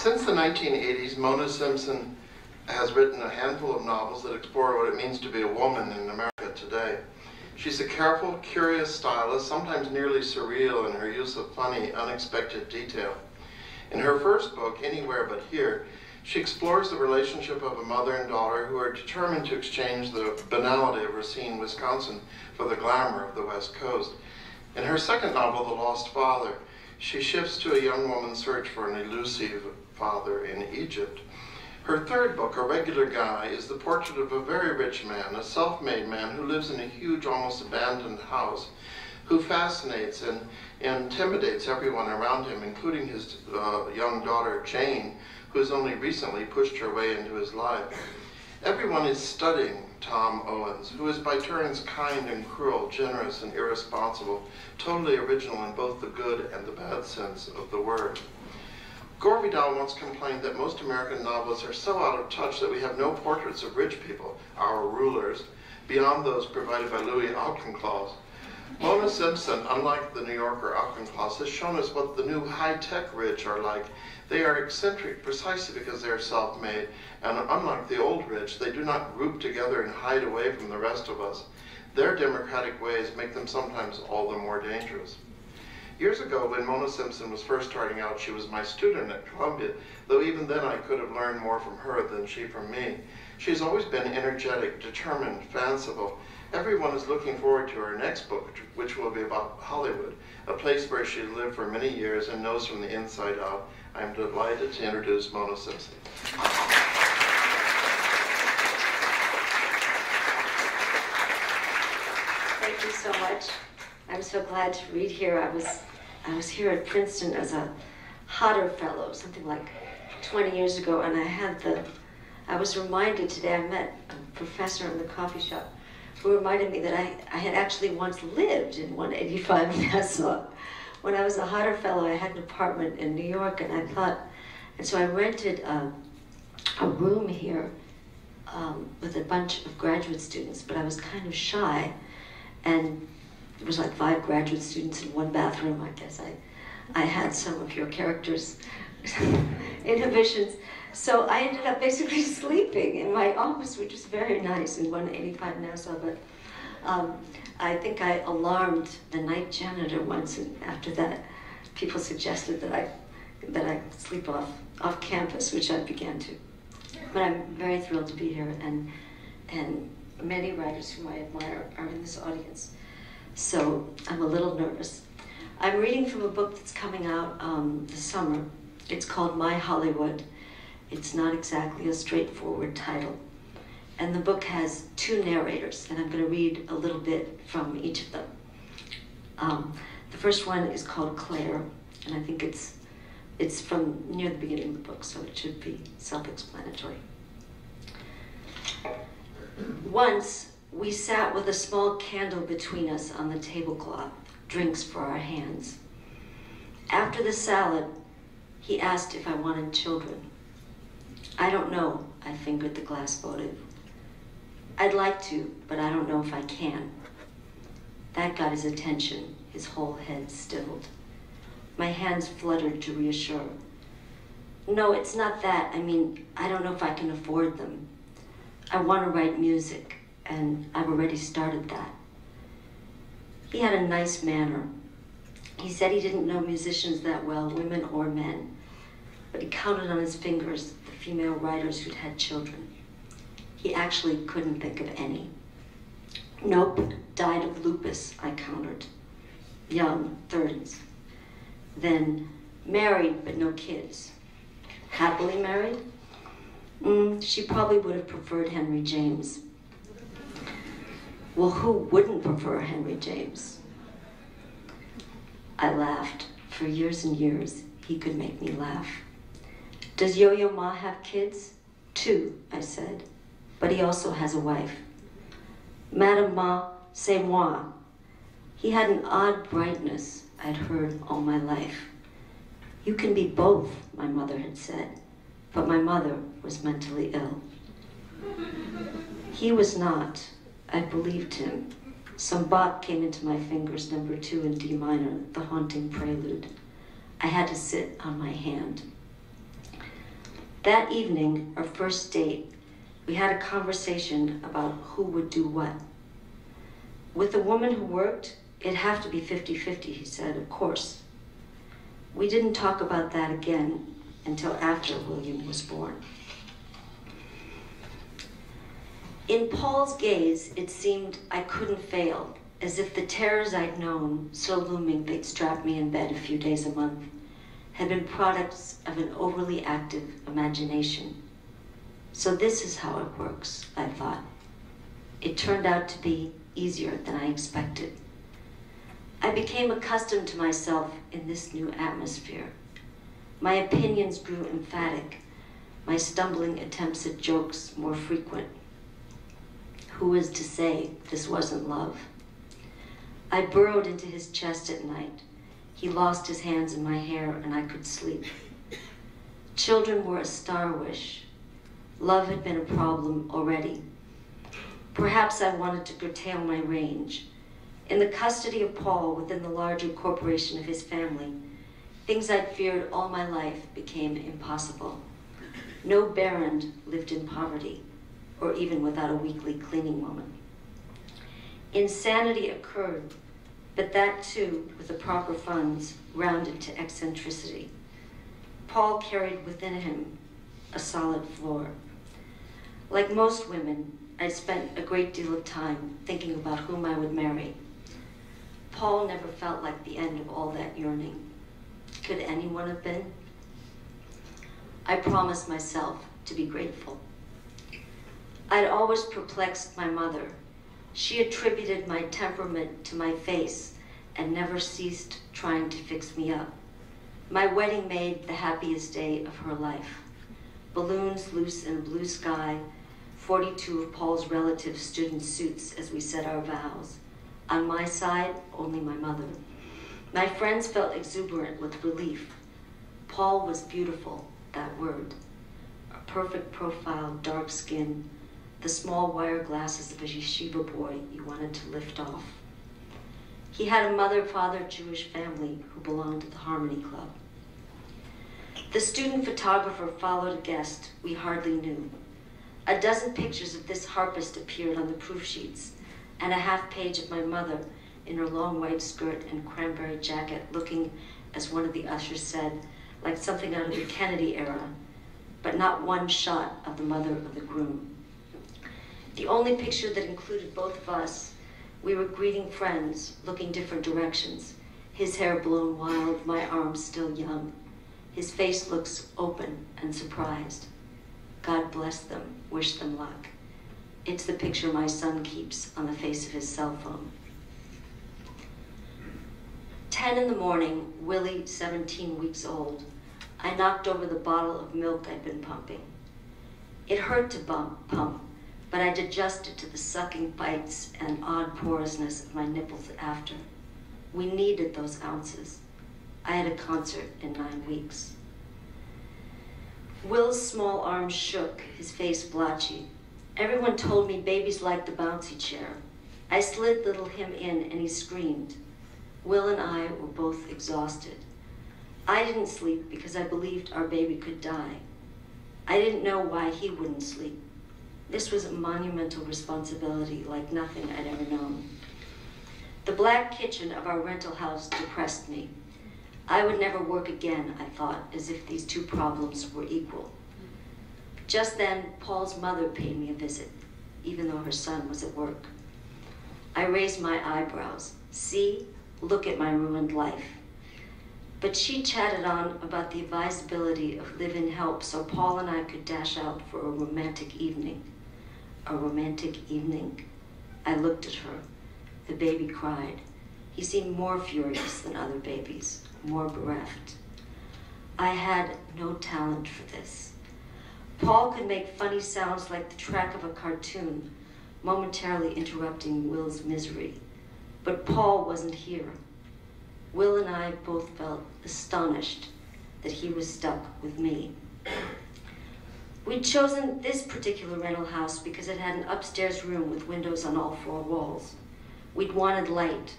Since the 1980s, Mona Simpson has written a handful of novels that explore what it means to be a woman in America today. She's a careful, curious stylist, sometimes nearly surreal in her use of funny, unexpected detail. In her first book, Anywhere But Here, she explores the relationship of a mother and daughter who are determined to exchange the banality of Racine, Wisconsin, for the glamour of the West Coast. In her second novel, The Lost Father, she shifts to a young woman's search for an elusive father in Egypt. Her third book, A Regular Guy, is the portrait of a very rich man, a self-made man who lives in a huge, almost abandoned house, who fascinates and intimidates everyone around him, including his young daughter, Jane, who has only recently pushed her way into his life. Everyone is studying Tom Owens, who is by turns kind and cruel, generous and irresponsible, totally original in both the good and the bad sense of the word. Gore Vidal once complained that most American novelists are so out of touch that we have no portraits of rich people, our rulers, beyond those provided by Louis Auchincloss. Mona Simpson, unlike the New Yorker Auchincloss, has shown us what the new high-tech rich are like. They are eccentric precisely because they are self-made, and unlike the old rich, they do not group together and hide away from the rest of us. Their democratic ways make them sometimes all the more dangerous. Years ago, when Mona Simpson was first starting out, she was my student at Columbia, though even then I could have learned more from her than she from me. She's always been energetic, determined, fanciful. Everyone is looking forward to her next book, which will be about Hollywood, a place where she lived for many years and knows from the inside out. I am delighted to introduce Mona Simpson. Thank you so much. I'm so glad to read here. I was here at Princeton as a Hodder Fellow, something like 20 years ago, and I was reminded today, I met a professor in the coffee shop who reminded me that I had actually once lived in 185 Nassau. When I was a Hodder Fellow, I had an apartment in New York, and so I rented a room here with a bunch of graduate students, but I was kind of shy, and there was like 5 graduate students in one bathroom. I guess I had some of your characters' inhibitions. So I ended up basically sleeping in my office, which was very nice in 185 Nassau, but I think I alarmed the night janitor once, and after that, people suggested that I sleep off campus, which I began to. But I'm very thrilled to be here, and many writers whom I admire are in this audience. So I'm a little nervous. I'm reading from a book that's coming out this summer. It's called My Hollywood. It's not exactly a straightforward title. And the book has 2 narrators, and I'm going to read a little bit from each of them. The first one is called Claire, and I think it's from near the beginning of the book, so it should be self-explanatory. Once, we sat with a small candle between us on the tablecloth, drinks for our hands. After the salad, he asked if I wanted children. I don't know, I fingered the glass votive. I'd like to, but I don't know if I can. That got his attention, his whole head stilled. My hands fluttered to reassure. No, it's not that. I mean, I don't know if I can afford them. I want to write music, and I've already started that. He had a nice manner. He said he didn't know musicians that well, women or men, but he counted on his fingers the female writers who'd had children. He actually couldn't think of any. Nope, died of lupus, I countered. Young, 30s. Then married, but no kids. Happily married? She probably would have preferred Henry James. Well, who wouldn't prefer Henry James? I laughed. For years and years, he could make me laugh. Does Yo-Yo Ma have kids? 2, I said. But he also has a wife. Madame Ma, c'est moi. He had an odd brightness I'd heard all my life. You can be both, my mother had said. But my mother was mentally ill. He was not. I believed him. Some Bach came into my fingers, number 2 in D minor, the haunting prelude. I had to sit on my hand. That evening, our first date, we had a conversation about who would do what. With the woman who worked, it'd have to be 50-50, he said, of course. We didn't talk about that again until after William was born. In Paul's gaze, it seemed I couldn't fail, as if the terrors I'd known, so looming they'd strap me in bed a few days a month, had been products of an overly active imagination. So this is how it works, I thought. It turned out to be easier than I expected. I became accustomed to myself in this new atmosphere. My opinions grew emphatic, my stumbling attempts at jokes more frequent. Who is to say this wasn't love? I burrowed into his chest at night. He lost his hands in my hair and I could sleep. Children were a star wish. Love had been a problem already. Perhaps I wanted to curtail my range. In the custody of Paul within the larger corporation of his family, things I'd feared all my life became impossible. No Baron lived in poverty, or even without a weekly cleaning woman. Insanity occurred, but that too, with the proper funds, rounded to eccentricity. Paul carried within him a solid floor. Like most women, I spent a great deal of time thinking about whom I would marry. Paul never felt like the end of all that yearning. Could anyone have been? I promised myself to be grateful. I'd always perplexed my mother. She attributed my temperament to my face and never ceased trying to fix me up. My wedding made the happiest day of her life. Balloons loose in a blue sky, 42 of Paul's relatives stood in suits as we said our vows. On my side, only my mother. My friends felt exuberant with relief. Paul was beautiful, that word. A perfect profile, dark skin, the small wire glasses of a yeshiva boy you wanted to lift off. He had a mother-father Jewish family who belonged to the Harmony Club. The student photographer followed a guest we hardly knew. A dozen pictures of this harpist appeared on the proof sheets, and a half page of my mother in her long white skirt and cranberry jacket looking, as one of the ushers said, like something out of the Kennedy era, but not one shot of the mother of the groom. The only picture that included both of us, we were greeting friends, looking different directions, his hair blown wild, my arms still young. His face looks open and surprised. God bless them, wish them luck. It's the picture my son keeps on the face of his cell phone. 10 in the morning, Willie, 17 weeks old, I knocked over the bottle of milk I'd been pumping. It hurt to pump, but I'd adjusted to the sucking bites and odd porousness of my nipples after. We needed those ounces. I had a concert in 9 weeks. Will's small arms shook, his face blotchy. Everyone told me babies liked the bouncy chair. I slid little him in and he screamed. Will and I were both exhausted. I didn't sleep because I believed our baby could die. I didn't know why he wouldn't sleep. This was a monumental responsibility like nothing I'd ever known. The black kitchen of our rental house depressed me. I would never work again, I thought, as if these two problems were equal. Just then, Paul's mother paid me a visit, even though her son was at work. I raised my eyebrows. See, look at my ruined life. But she chatted on about the advisability of live-in help so Paul and I could dash out for a romantic evening. A romantic evening. I looked at her. The baby cried. He seemed more furious than other babies, more bereft. I had no talent for this. Paul could make funny sounds like the track of a cartoon, momentarily interrupting Will's misery. But Paul wasn't here. Will and I both felt astonished that he was stuck with me. We'd chosen this particular rental house because it had an upstairs room with windows on all 4 walls. We'd wanted light.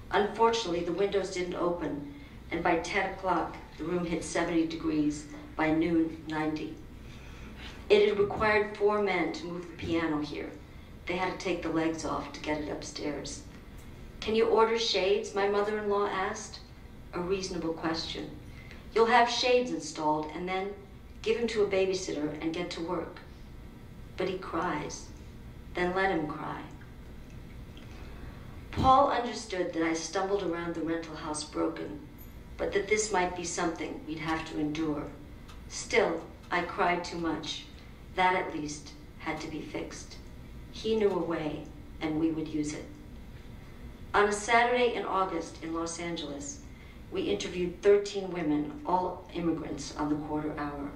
Unfortunately, the windows didn't open, and by 10 o'clock, the room hit 70 degrees, by noon, 90. It had required 4 men to move the piano here. They had to take the legs off to get it upstairs. "Can you order shades?" my mother-in-law asked. A reasonable question. "You'll have shades installed and then give him to a babysitter and get to work." "But he cries." "Then let him cry." Paul understood that I stumbled around the rental house broken, but that this might be something we'd have to endure. Still, I cried too much. That, at least, had to be fixed. He knew a way, and we would use it. On a Saturday in August in Los Angeles, we interviewed 13 women, all immigrants, on the quarter hour.